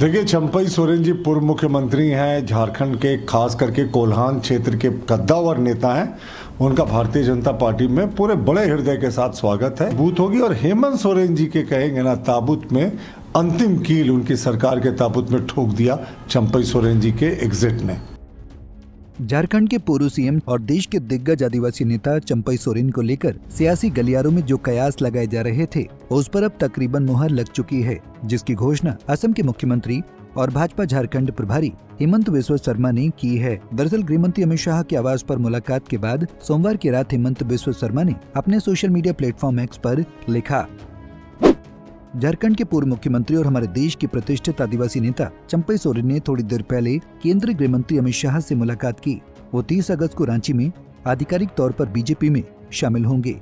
देखिए, चंपई सोरेन जी पूर्व मुख्यमंत्री हैं, झारखंड के खास करके कोल्हान क्षेत्र के कद्दावर नेता हैं। उनका भारतीय जनता पार्टी में पूरे बड़े हृदय के साथ स्वागत है। बूथ होगी और हेमंत सोरेन जी के कहेंगे ना, ताबूत में अंतिम कील उनकी सरकार के ताबूत में ठोक दिया चंपई सोरेन जी के एग्जिट ने। झारखंड के पूर्व सीएम और देश के दिग्गज आदिवासी नेता चंपई सोरेन को लेकर सियासी गलियारों में जो कयास लगाए जा रहे थे, उस पर अब तकरीबन मुहर लग चुकी है, जिसकी घोषणा असम के मुख्यमंत्री और भाजपा झारखंड प्रभारी हेमंत बिस्वा शर्मा ने की है। दरअसल गृह मंत्री अमित शाह के आवास पर मुलाकात के बाद सोमवार की रात हेमंत बिस्वा शर्मा ने अपने सोशल मीडिया प्लेटफॉर्म एक्स पर लिखा, झारखंड के पूर्व मुख्यमंत्री और हमारे देश के प्रतिष्ठित आदिवासी नेता चंपई सोरेन ने थोड़ी देर पहले केंद्रीय गृह मंत्री अमित शाह से मुलाकात की। वो 30 अगस्त को रांची में आधिकारिक तौर पर बीजेपी में शामिल होंगे।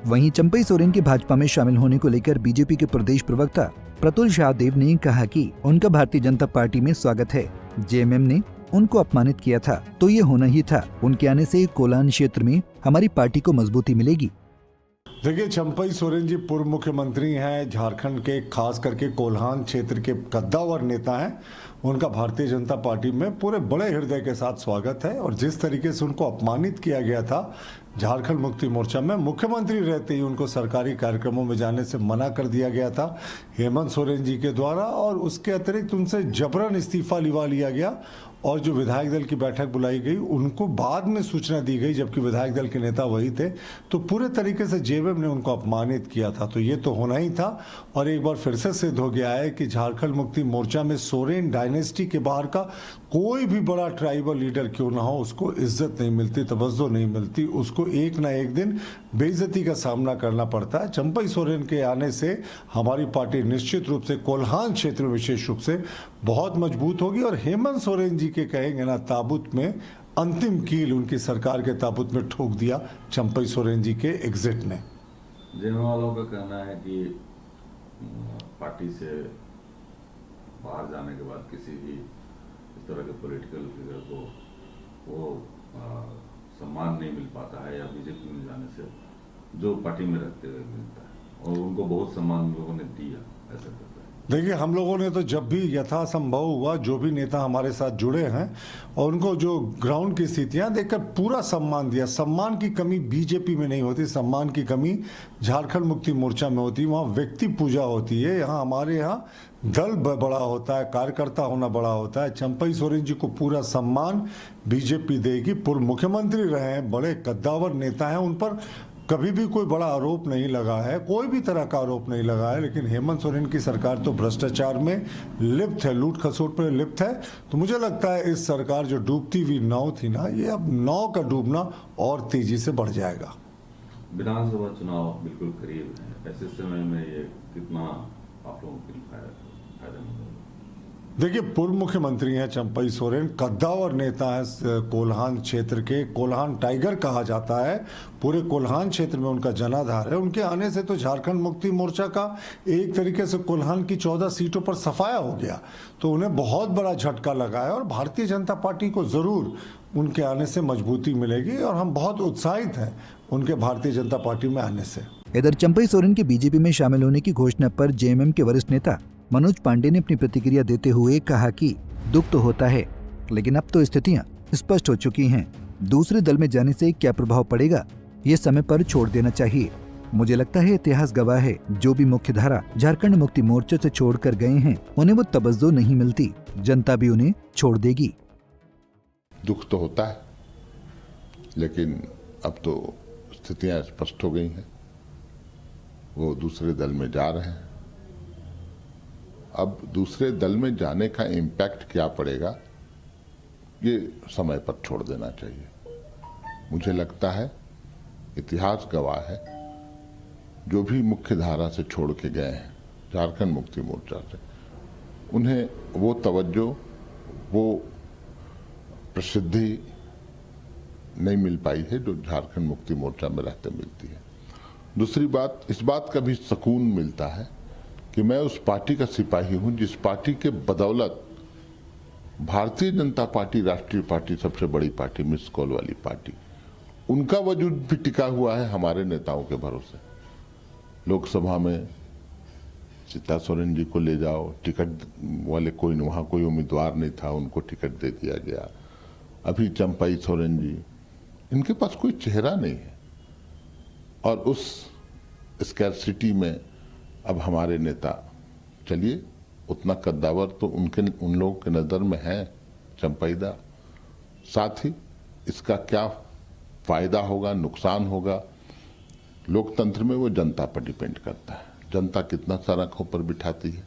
वहीं चंपई सोरेन के भाजपा में शामिल होने को लेकर बीजेपी के प्रदेश प्रवक्ता प्रतुल शाहदेव ने कहा कि उनका भारतीय जनता पार्टी में स्वागत है। जेएमएम ने उनको अपमानित किया था, तो ये होना ही था। उनके आने से कोल्हान क्षेत्र में हमारी पार्टी को मजबूती मिलेगी। देखिए, चंपई सोरेन जी पूर्व मुख्यमंत्री हैं, झारखंड के खास करके कोल्हान क्षेत्र के कद्दावर नेता हैं। उनका भारतीय जनता पार्टी में पूरे बड़े हृदय के साथ स्वागत है। और जिस तरीके से उनको अपमानित किया गया था झारखंड मुक्ति मोर्चा में, मुख्यमंत्री रहते ही उनको सरकारी कार्यक्रमों में जाने से मना कर दिया गया था हेमंत सोरेन जी के द्वारा, और उसके अतिरिक्त उनसे जबरन इस्तीफा लिवा लिया गया। और जो विधायक दल की बैठक बुलाई गई, उनको बाद में सूचना दी गई, जबकि विधायक दल के नेता वही थे। तो पूरे तरीके से जेएमएम ने उनको अपमानित किया था। तो ये तो होना ही था। और एक बार फिर से सिद्ध हो गया है कि झारखंड मुक्ति मोर्चा में सोरेन डायनेस्टी के बाहर का कोई भी बड़ा ट्राइबल लीडर क्यों ना हो, उसको इज्जत नहीं मिलती, तवज्जो नहीं मिलती, उसको एक ना एक दिन बेइज्जती का सामना करना पड़ता है। चंपई सोरेन के आने से हमारी पार्टी निश्चित रूप से कोल्हान क्षेत्र में विशेष रूप से बहुत मजबूत होगी। और हेमंत सोरेन जी के कहेंगे ना, ताबूत में अंतिम कील उनकी सरकार के ताबूत में ठोक दिया चंपई सोरेन जी के एग्जिट ने। जेएमएम वालों का कहना है कि पार्टी से बाहर जाने के बाद किसी भी इस तरह के पॉलिटिकल फिगर को वो सम्मान नहीं मिल पाता है, या बीजेपी में जाने से जो पार्टी में रहते हुए मिलता है, और उनको बहुत सम्मान लोगों ने दिया, ऐसा करता है। देखिए, हम लोगों ने तो जब भी यथासंभव हुआ, जो भी नेता हमारे साथ जुड़े हैं और उनको जो ग्राउंड की स्थितियां देखकर पूरा सम्मान दिया। सम्मान की कमी बीजेपी में नहीं होती, सम्मान की कमी झारखंड मुक्ति मोर्चा में होती। वहाँ व्यक्ति पूजा होती है, यहाँ हमारे यहाँ दल बड़ा होता है, कार्यकर्ता होना बड़ा होता है। चंपई सोरेन जी को पूरा सम्मान बीजेपी देगी। पूर्व मुख्यमंत्री रहे हैं, बड़े कद्दावर नेता हैं, उन पर कभी भी कोई बड़ा आरोप नहीं लगा है, कोई भी तरह का आरोप नहीं लगा है। लेकिन हेमंत सोरेन की सरकार तो भ्रष्टाचार में लिप्त है, लूट खसोट में लिप्त है। तो मुझे लगता है इस सरकार जो डूबती हुई नाव थी ना, ये अब नाव का डूबना और तेजी से बढ़ जाएगा। विधानसभा चुनाव बिल्कुल करीब है, ऐसे समय में ये कितना आप लोगों के लिए फायदेमंद होगा? देखिए, पूर्व मुख्यमंत्री हैं चंपई सोरेन, कद्दावर नेता है कोल्हान क्षेत्र के, कोल्हान टाइगर कहा जाता है। पूरे कोल्हान क्षेत्र में उनका जनाधार है। उनके आने से तो झारखंड मुक्ति मोर्चा का एक तरीके से कोल्हान की 14 सीटों पर सफाया हो गया। तो उन्हें बहुत बड़ा झटका लगा है और भारतीय जनता पार्टी को जरूर उनके आने से मजबूती मिलेगी। और हम बहुत उत्साहित हैं उनके भारतीय जनता पार्टी में आने से। इधर चंपई सोरेन के बीजेपी में शामिल होने की घोषणा पर जेएमएम के वरिष्ठ नेता मनोज पांडे ने अपनी प्रतिक्रिया देते हुए कहा कि दुख तो होता है, लेकिन अब तो स्थितियां स्पष्ट हो चुकी हैं। दूसरे दल में जाने से क्या प्रभाव पड़ेगा, ये समय पर छोड़ देना चाहिए। मुझे लगता है इतिहास गवाह है, जो भी मुख्य धारा झारखंड मुक्ति मोर्चे से छोड़कर गए हैं, उन्हें वो तवज्जो नहीं मिलती, जनता भी उन्हें छोड़ देगी। दुख तो होता है, लेकिन अब तो स्थितियां स्पष्ट हो गई हैं। वो दूसरे दल में जा रहे हैं। अब दूसरे दल में जाने का इम्पैक्ट क्या पड़ेगा, ये समय पर छोड़ देना चाहिए। मुझे लगता है इतिहास गवाह है, जो भी मुख्य धारा से छोड़ के गए हैं झारखंड मुक्ति मोर्चा से, उन्हें वो तवज्जो, वो प्रसिद्धि नहीं मिल पाई है जो झारखंड मुक्ति मोर्चा में रहते मिलती है। दूसरी बात, इस बात का भी सुकून मिलता है कि मैं उस पार्टी का सिपाही हूं जिस पार्टी के बदौलत भारतीय जनता पार्टी, राष्ट्रीय पार्टी, सबसे बड़ी पार्टी, मिस कॉल वाली पार्टी, उनका वजूद भी टिका हुआ है हमारे नेताओं के भरोसे। लोकसभा में सीता सोरेन जी को ले जाओ, टिकट वाले कोई वहाँ कोई उम्मीदवार नहीं था, उनको टिकट दे दिया गया। अभी चंपाई सोरेन जी, इनके पास कोई चेहरा नहीं है। और उस स्कैरसिटी में अब हमारे नेता, चलिए उतना कद्दावर तो उन लोगों के नज़र में है चंपाईदा, साथ ही इसका क्या फायदा होगा, नुकसान होगा, लोकतंत्र में वो जनता पर डिपेंड करता है। जनता कितना सारा आंखों पर बिठाती है।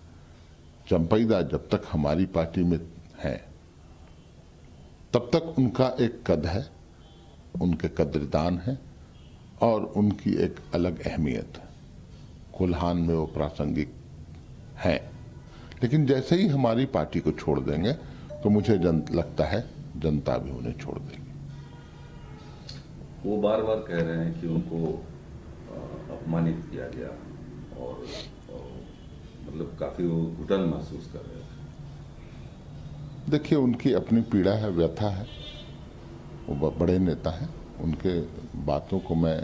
चंपाईदा जब तक हमारी पार्टी में है तब तक उनका एक कद है, उनके कद्रदान है और उनकी एक अलग अहमियत है। कोल्हान में वो प्रासंगिक है, लेकिन जैसे ही हमारी पार्टी को छोड़ देंगे तो मुझे लगता है जनता भी उन्हें छोड़ देगी। वो बार बार कह रहे हैं कि उनको अपमानित किया गया और मतलब काफी वो घुटन महसूस कर रहे थे। देखिए, उनकी अपनी पीड़ा है, व्यथा है, वो बड़े नेता हैं, उनके बातों को मैं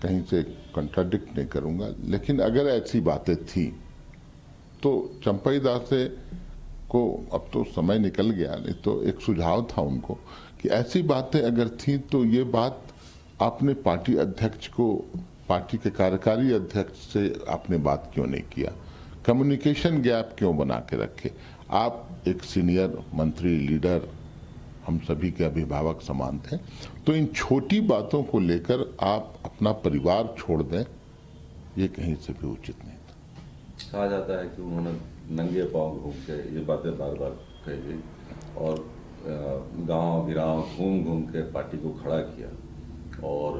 कहीं से कंट्राडिक्ट नहीं करूंगा, लेकिन अगर ऐसी बातें थी तो चंपाई दास को, अब तो समय निकल गया, नहीं तो एक सुझाव था उनको कि ऐसी बातें अगर थी तो ये बात आपने पार्टी अध्यक्ष को, पार्टी के कार्यकारी अध्यक्ष से आपने बात क्यों नहीं किया, कम्युनिकेशन गैप क्यों बना के रखे। आप एक सीनियर मंत्री, लीडर, हम सभी के अभिभावक समान थे, तो इन छोटी बातों को लेकर आप अपना परिवार छोड़ दें, ये कहीं से भी उचित नहीं था। कहा जाता है कि उन्होंने नंगे पांव घूम के, ये बातें बार बार कही गई, और गांव गिराव घूम घूम के पार्टी को खड़ा किया और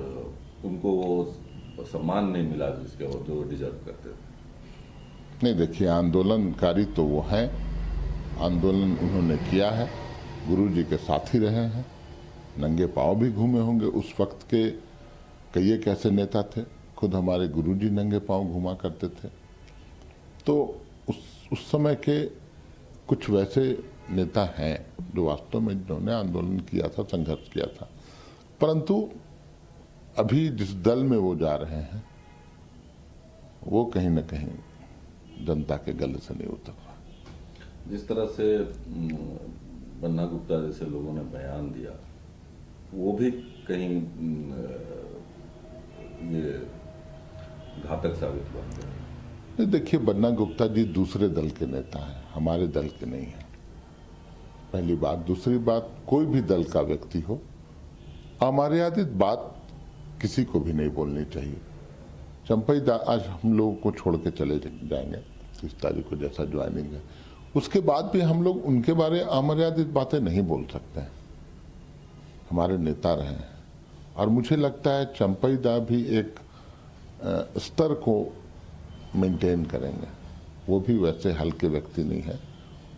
उनको वो सम्मान नहीं मिला जिसके वो जो डिजर्व करते थे। नहीं, देखिए, आंदोलनकारी तो वो हैं, आंदोलन उन्होंने किया है, गुरुजी के साथ ही रहे हैं, नंगे पांव भी घूमे होंगे। उस वक्त के कई एक ऐसे नेता थे, खुद हमारे गुरुजी नंगे पांव घुमा करते थे। तो उस समय के कुछ वैसे नेता हैं जो वास्तव में जिन्होंने आंदोलन किया था, संघर्ष किया था, परंतु अभी जिस दल में वो जा रहे हैं वो कहीं न कहीं जनता के गले से नहीं उतर रहा। जिस तरह से बन्ना गुप्ता जैसे लोगों ने बयान दिया, वो भी कहीं ये घातक साबित हुआ। नहीं, देखिए, बन्ना गुप्ता जी दूसरे दल के नेता हैं, हमारे दल के नहीं हैं, पहली बात। दूसरी बात, कोई भी दल का व्यक्ति हो, अमर्यादित बात किसी को भी नहीं बोलनी चाहिए। चंपाई दास आज हम लोगों को छोड़ के चले जाएंगे, 30 तारीख को जैसा ज्वाइनिंग है, उसके बाद भी हम लोग उनके बारे में अमर्यादित बातें नहीं बोल सकते हैं। हमारे नेता रहे हैं और मुझे लगता है चंपाई दास भी एक स्तर को मेंटेन करेंगे। वो भी वैसे हल्के व्यक्ति नहीं है,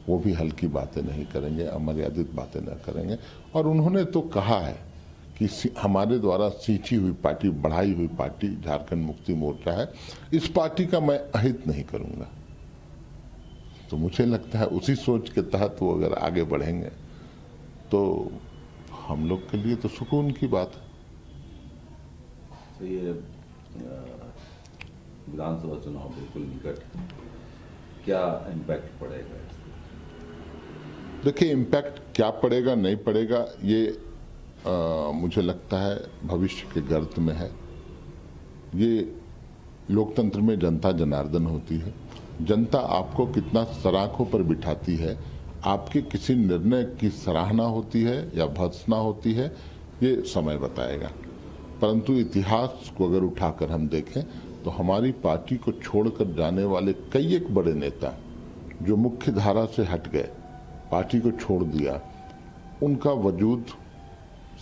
वो भी हल्की बातें नहीं करेंगे, अमर्यादित बातें न करेंगे। और उन्होंने तो कहा है कि हमारे द्वारा सींची हुई पार्टी, बढ़ाई हुई पार्टी झारखंड मुक्ति मोर्चा है, इस पार्टी का मैं अहित नहीं करूंगा। तो मुझे लगता है उसी सोच के तहत वो अगर आगे बढ़ेंगे तो हम लोग के लिए तो सुकून की बात है। तो ये विधानसभा चुनाव बिल्कुल निकट है, क्या इम्पैक्ट पड़ेगा? देखिए, इम्पैक्ट क्या पड़ेगा नहीं पड़ेगा ये मुझे लगता है भविष्य के गर्त में है। ये लोकतंत्र में जनता जनार्दन होती है। जनता आपको कितना सराखों पर बिठाती है, आपके किसी निर्णय की सराहना होती है या भर्त्सना होती है, ये समय बताएगा। परंतु इतिहास को अगर उठाकर हम देखें तो हमारी पार्टी को छोड़कर जाने वाले कई एक बड़े नेता जो मुख्य धारा से हट गए, पार्टी को छोड़ दिया, उनका वजूद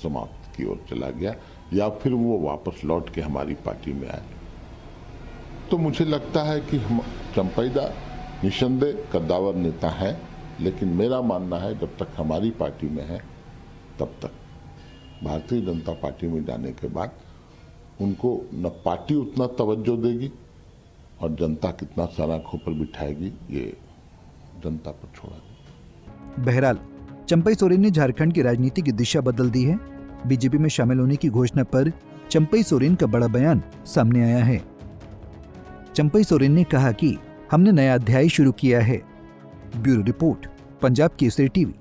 समाप्त की ओर चला गया या फिर वो वापस लौट के हमारी पार्टी में आए। तो मुझे लगता है कि हम चंपाई दास निसंदेह कद्दावर नेता है, लेकिन मेरा मानना है जब तक हमारी पार्टी में है तब तक भारतीय जनता पार्टी में जाने के बाद उनको न पार्टी उतना तवज्जो देगी और जनता कितना सारा आंखों पर बिठाएगी, ये जनता पर छोड़ा है। बहरहाल चंपाई सोरेन ने झारखंड की राजनीति की दिशा बदल दी है। बीजेपी में शामिल होने की घोषणा पर चंपाई सोरेन का बड़ा बयान सामने आया है। चंपाई सोरेन ने कहा कि हमने नया अध्याय शुरू किया है। Bureau report, Punjab Kesari TV.